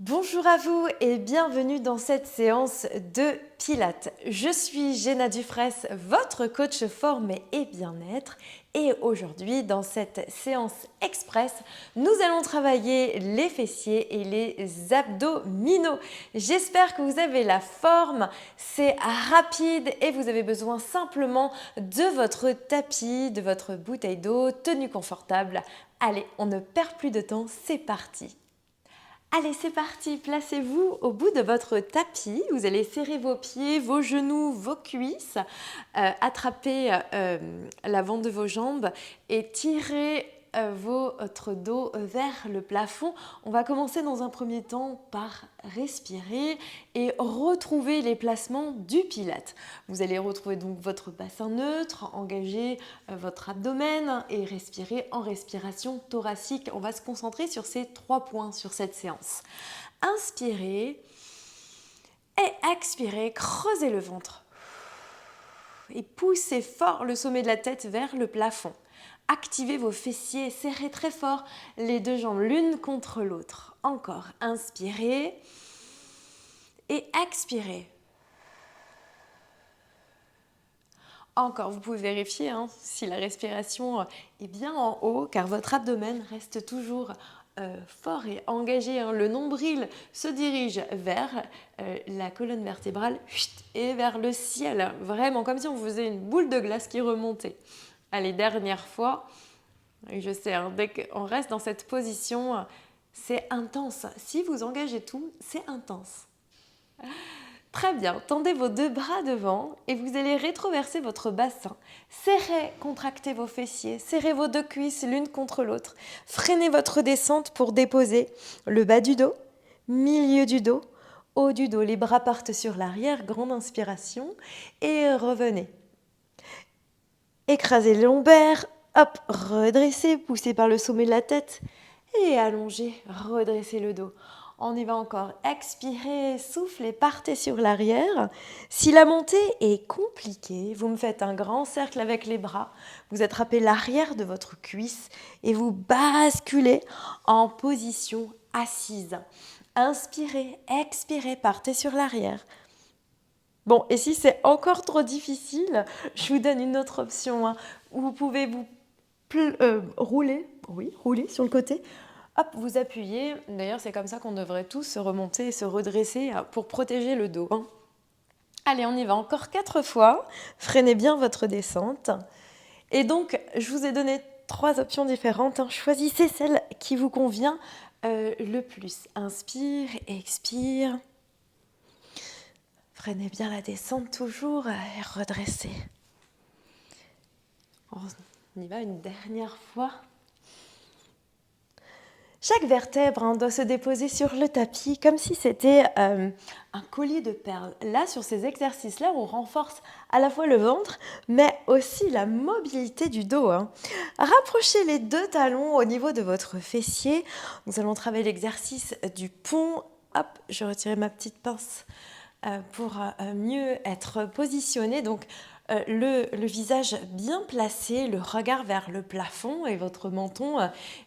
Bonjour à vous et bienvenue dans cette séance de Pilates. Je suis Géna Dufresne, votre coach forme et bien-être. Et aujourd'hui, dans cette séance express, nous allons travailler les fessiers et les abdominaux. J'espère que vous avez la forme, c'est rapide et vous avez besoin simplement de votre tapis, de votre bouteille d'eau, tenue confortable. Allez, on ne perd plus de temps, c'est parti. Allez, c'est parti, placez-vous au bout de votre tapis. Vous allez serrer vos pieds, vos genoux, vos cuisses, attraper l'avant de vos jambes et tirer votre dos vers le plafond. On va commencer dans un premier temps par respirer et retrouver les placements du Pilates. Vous allez retrouver donc votre bassin neutre, engager votre abdomen et respirer en respiration thoracique. On va se concentrer sur ces 3 points sur cette séance. Inspirez et expirez, creusez le ventre et poussez fort le sommet de la tête vers le plafond. Activez vos fessiers, serrez très fort les 2 jambes l'une contre l'autre. Encore, inspirez et expirez. Encore, vous pouvez vérifier si la respiration est bien en haut, car votre abdomen reste toujours fort et engagé. Le nombril se dirige vers la colonne vertébrale et vers le ciel, vraiment comme si on faisait une boule de glace qui remontait. Allez, dernière fois. Je sais, dès qu'on reste dans cette position, c'est intense. Si vous engagez tout, c'est intense. Très bien, tendez vos 2 bras devant et vous allez rétroverser votre bassin. Serrez, contractez vos fessiers, serrez vos 2 cuisses l'une contre l'autre. Freinez votre descente pour déposer le bas du dos, milieu du dos, haut du dos. Les bras partent sur l'arrière, grande inspiration et revenez. Écrasez les lombaires, hop, redressez, poussez par le sommet de la tête et allongez, redressez le dos. On y va encore. Expirez, soufflez, partez sur l'arrière. Si la montée est compliquée, vous me faites un grand cercle avec les bras. Vous attrapez l'arrière de votre cuisse et vous basculez en position assise. Inspirez, expirez, partez sur l'arrière. Bon, et si c'est encore trop difficile, je vous donne une autre option où vous pouvez vous rouler sur le côté. Hop, vous appuyez. D'ailleurs, c'est comme ça qu'on devrait tous se remonter et se redresser pour protéger le dos. Allez, on y va encore 4 fois. Freinez bien votre descente. Et donc, je vous ai donné 3 options différentes. Choisissez celle qui vous convient le plus. Inspire, expire. Freinez bien la descente toujours et redressez. On y va une dernière fois. Chaque vertèbre doit se déposer sur le tapis comme si c'était un collier de perles. Là, sur ces exercices-là, on renforce à la fois le ventre, mais aussi la mobilité du dos. Rapprochez les 2 talons au niveau de votre fessier. Nous allons travailler l'exercice du pont. Hop, je retirais ma petite pince pour mieux être positionné. Donc, le visage bien placé, le regard vers le plafond et votre menton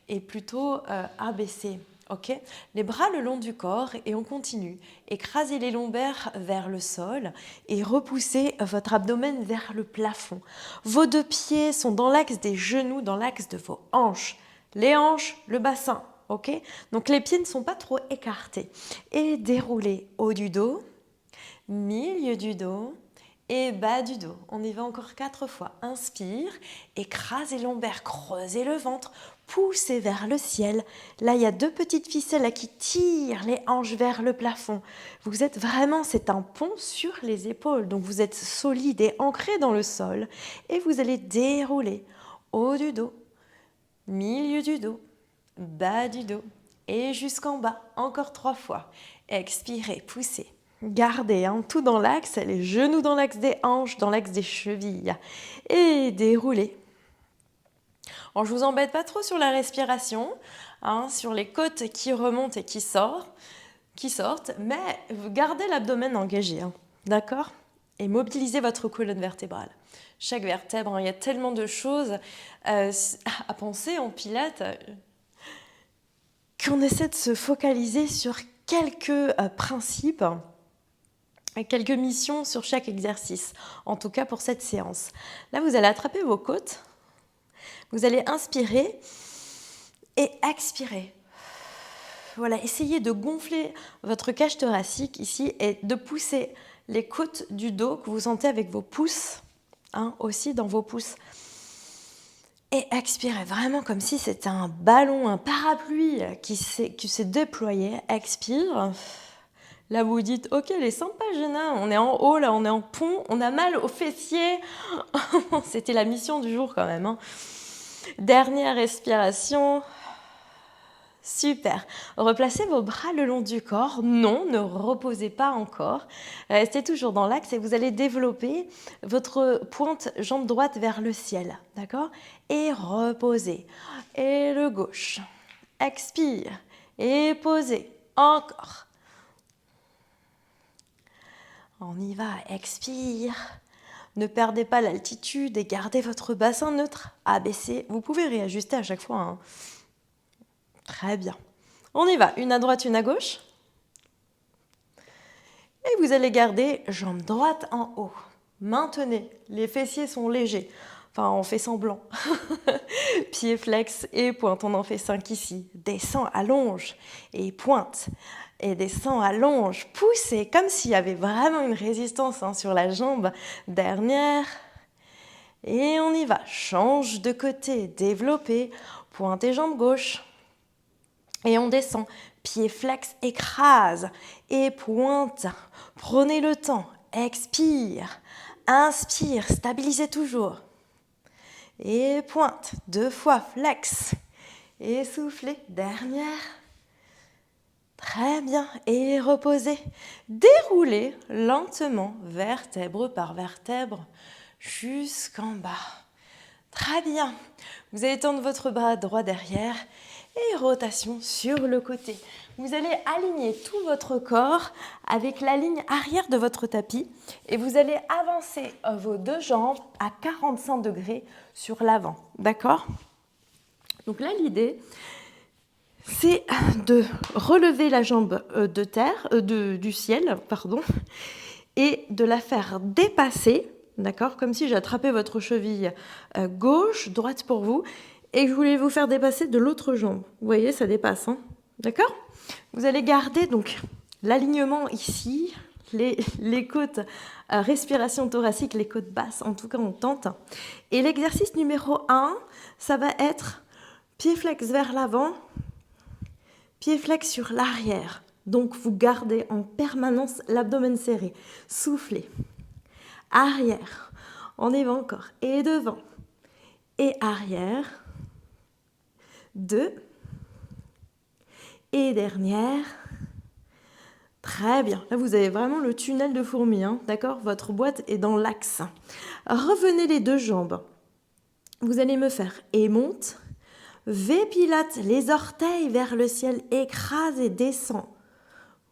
est plutôt abaissé. Okay, les bras le long du corps et on continue. Écrasez les lombaires vers le sol et repoussez votre abdomen vers le plafond. Vos 2 pieds sont dans l'axe des genoux, dans l'axe de vos hanches. Les hanches, le bassin. Okay, donc les pieds ne sont pas trop écartés. Et déroulez haut du dos, milieu du dos et bas du dos. On y va encore 4 fois. Inspire, écrasez les lombaires, creusez le ventre, poussez vers le ciel. Là, il y a 2 petites ficelles qui tirent les hanches vers le plafond. Vous êtes vraiment, c'est un pont sur les épaules. Donc, vous êtes solide et ancré dans le sol. Et vous allez dérouler haut du dos, milieu du dos, bas du dos et jusqu'en bas. Encore 3 fois. Expirez, poussez. Gardez tout dans l'axe, les genoux dans l'axe des hanches, dans l'axe des chevilles. Et déroulez. Je ne vous embête pas trop sur la respiration, sur les côtes qui remontent et qui sortent, mais gardez l'abdomen engagé, d'accord ? Et mobilisez votre colonne vertébrale. Chaque vertèbre, il y a tellement de choses à penser en pilates qu'on essaie de se focaliser sur quelques principes, quelques missions sur chaque exercice, en tout cas pour cette séance. Là, vous allez attraper vos côtes, vous allez inspirer et expirer. Voilà, essayez de gonfler votre cage thoracique ici et de pousser les côtes du dos que vous sentez avec vos pouces, aussi dans vos pouces. Et expirez vraiment comme si c'était un ballon, un parapluie qui s'est déployé. Expire. Là, vous dites, ok, elle est sympa, Jenna, on est en haut, là, on est en pont, on a mal aux fessiers. C'était la mission du jour quand même. Dernière respiration. Super. Replacez vos bras le long du corps. Non, ne reposez pas encore. Restez toujours dans l'axe et vous allez développer votre pointe jambe droite vers le ciel. D'accord? Et reposez. Et le gauche. Expire. Et posez. Encore. On y va. Expire. Ne perdez pas l'altitude et gardez votre bassin neutre. Abaissez. Vous pouvez réajuster à chaque fois. Très bien. On y va. Une à droite, une à gauche. Et vous allez garder jambe droite en haut. Maintenez. Les fessiers sont légers. Enfin, on fait semblant. Pied flex et pointe. On en fait 5 ici. Descends, allonge et pointe. Et descends, allonge. Poussez comme s'il y avait vraiment une résistance sur la jambe. Dernière. Et on y va. Change de côté. Développez. Pointe et jambe gauche. Et on descend, pied flex, écrase et pointe. Prenez le temps, expire, inspire, stabilisez toujours. Et pointe, 2 fois flex et soufflez, dernière. Très bien, et reposez. Déroulez lentement, vertèbre par vertèbre, jusqu'en bas. Très bien, vous allez tendre votre bras droit derrière. Et rotation sur le côté. Vous allez aligner tout votre corps avec la ligne arrière de votre tapis et vous allez avancer vos 2 jambes à 45 degrés sur l'avant. D'accord? Donc là, l'idée, c'est de relever la jambe de terre, du ciel, et de la faire dépasser, d'accord? Comme si j'attrapais votre cheville gauche, droite pour vous, et que je voulais vous faire dépasser de l'autre jambe. Vous voyez, ça dépasse, d'accord? Vous allez garder donc l'alignement ici, les côtes, respiration thoracique, les côtes basses, en tout cas on tente. Et l'exercice numéro 1, ça va être pied flex vers l'avant, pied flex sur l'arrière. Donc vous gardez en permanence l'abdomen serré. Soufflez. Arrière. On y va encore. Et devant. Et arrière. 2. Et dernière. Très bien. Là, vous avez vraiment le tunnel de fourmi, d'accord? Votre boîte est dans l'axe. Revenez les 2 jambes. Vous allez me faire et monte. V pilate les orteils vers le ciel. Écrase et descend.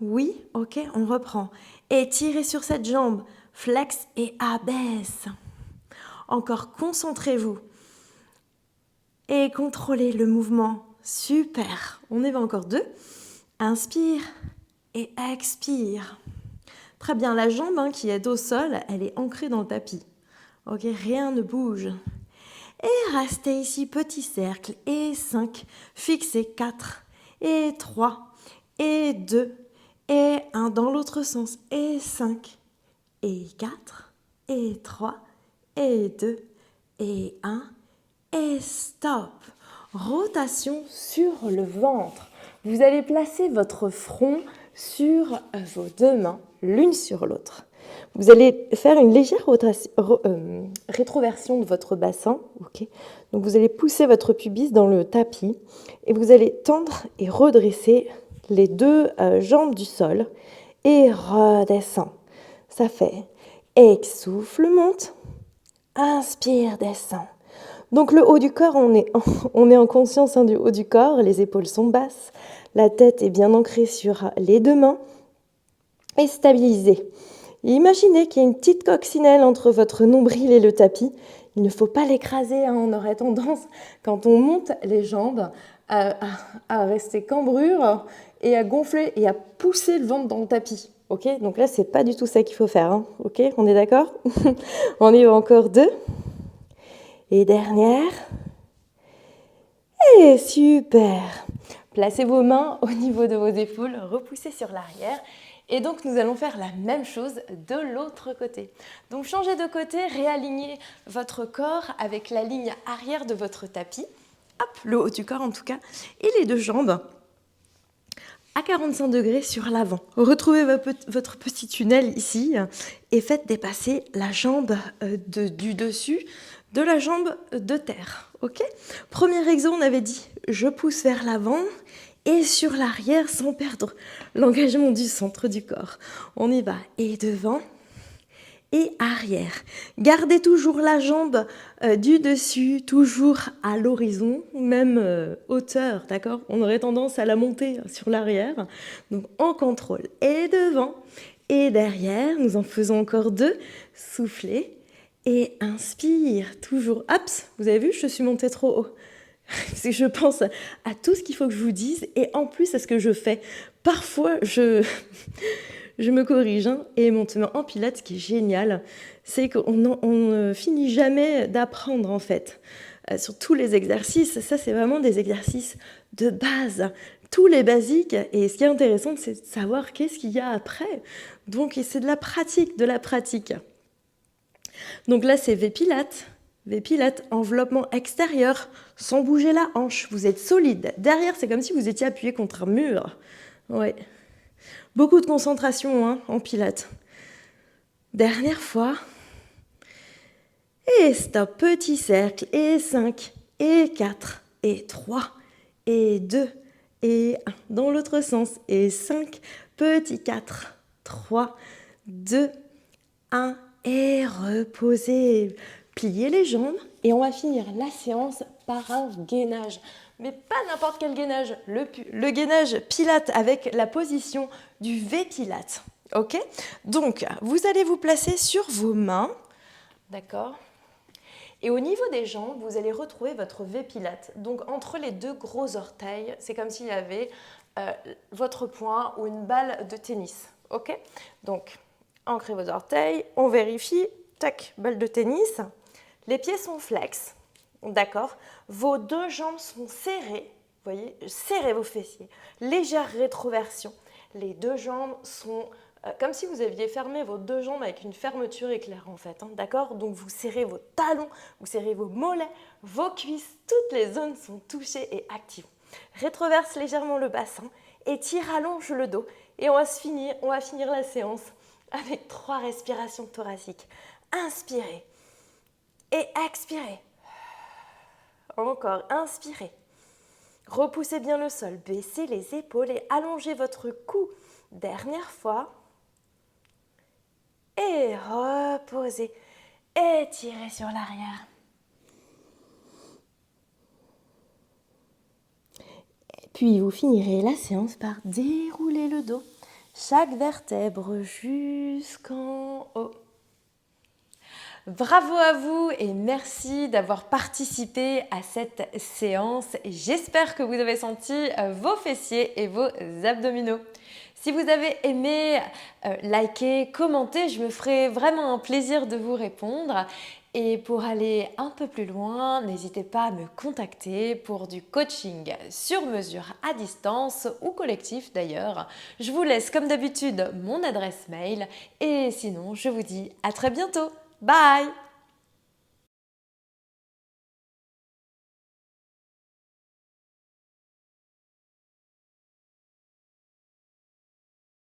Oui, ok, on reprend. Étirez sur cette jambe. Flex et abaisse. Encore, concentrez-vous. Et contrôlez le mouvement. Super. On y va encore 2. Inspire et expire. Très bien, la jambe qui est au sol, elle est ancrée dans le tapis. Ok, rien ne bouge. Et restez ici, petit cercle. Et 5. Fixez 4. Et 3. Et 2. Et 1 dans l'autre sens. Et 5. Et 4. Et 3. Et 2. Et 1. Et stop. Rotation sur le ventre. Vous allez placer votre front sur vos 2 mains, l'une sur l'autre. Vous allez faire une légère rétroversion de votre bassin. Okay. Donc vous allez pousser votre pubis dans le tapis et vous allez tendre et redresser les 2 jambes du sol et redescend. Ça fait souffle, monte, inspire, descend. Donc le haut du corps, on est en conscience du haut du corps, les épaules sont basses, la tête est bien ancrée sur les 2 mains et stabilisée. Et imaginez qu'il y a une petite coccinelle entre votre nombril et le tapis. Il ne faut pas l'écraser, on aurait tendance, quand on monte les jambes, à rester cambrure et à gonfler et à pousser le ventre dans le tapis. Ok? Donc là, c'est pas du tout ça qu'il faut faire. Hein. Ok? On est d'accord? On y va encore 2. Et dernière. Et super! Placez vos mains au niveau de vos épaules, repoussez sur l'arrière. Et donc, nous allons faire la même chose de l'autre côté. Donc, changez de côté, réalignez votre corps avec la ligne arrière de votre tapis. Hop, le haut du corps en tout cas. Et les 2 jambes à 45 degrés sur l'avant. Retrouvez votre petit tunnel ici et faites dépasser la jambe du dessus de la jambe de terre. Ok? Premier exo, on avait dit, je pousse vers l'avant et sur l'arrière sans perdre l'engagement du centre du corps. On y va. Et devant et arrière. Gardez toujours la jambe du dessus, toujours à l'horizon, même hauteur, d'accord? On aurait tendance à la monter sur l'arrière. Donc en contrôle. Et devant et derrière. Nous en faisons encore 2. Soufflez. Et inspire, toujours. Hop, vous avez vu, je suis montée trop haut. Parce que je pense à tout ce qu'il faut que je vous dise et en plus à ce que je fais. Parfois, je me corrige. Hein, et mon thème en pilates, ce qui est génial, c'est qu'on ne finit jamais d'apprendre en fait. Sur tous les exercices, ça c'est vraiment des exercices de base. Tous les basiques. Et ce qui est intéressant, c'est de savoir qu'est-ce qu'il y a après. Donc c'est de la pratique, de la pratique. Donc là, c'est V-Pilates. V-Pilates, enveloppement extérieur, sans bouger la hanche. Vous êtes solide. Derrière, c'est comme si vous étiez appuyé contre un mur. Ouais. Beaucoup de concentration hein, en Pilates. Dernière fois. Et stop. Petit cercle. Et 5. Et 4. Et 3. Et 2. Et 1. Dans l'autre sens. Et 5. Petit 4. 3. 2. 1. Et reposez. Pliez les jambes et on va finir la séance par un gainage. Mais pas n'importe quel gainage, le gainage Pilates avec la position du V-Pilates. Ok? Donc, vous allez vous placer sur vos mains. D'accord? Et au niveau des jambes, vous allez retrouver votre V-Pilates. Donc, entre les 2 gros orteils, c'est comme s'il y avait votre poing ou une balle de tennis. Ok? Donc, ancrez vos orteils, on vérifie, tac, balle de tennis. Les pieds sont flex, d'accord? Vos 2 jambes sont serrées, vous voyez, serrez vos fessiers. Légère rétroversion. Les 2 jambes sont comme si vous aviez fermé vos 2 jambes avec une fermeture éclair en fait, hein, d'accord? Donc vous serrez vos talons, vous serrez vos mollets, vos cuisses, toutes les zones sont touchées et actives. Rétroverse légèrement le bassin, étire, allonge le dos et on va finir la séance avec 3 respirations thoraciques. Inspirez. Et expirez. Encore, inspirez. Repoussez bien le sol, baissez les épaules et allongez votre cou. Dernière fois. Et reposez. Étirez sur l'arrière. Et puis vous finirez la séance par dérouler le dos. Chaque vertèbre jusqu'en haut. Bravo à vous et merci d'avoir participé à cette séance. J'espère que vous avez senti vos fessiers et vos abdominaux. Si vous avez aimé, likez, commentez, je me ferai vraiment un plaisir de vous répondre. Et pour aller un peu plus loin, n'hésitez pas à me contacter pour du coaching sur mesure à distance ou collectif d'ailleurs. Je vous laisse comme d'habitude mon adresse mail et sinon je vous dis à très bientôt. Bye!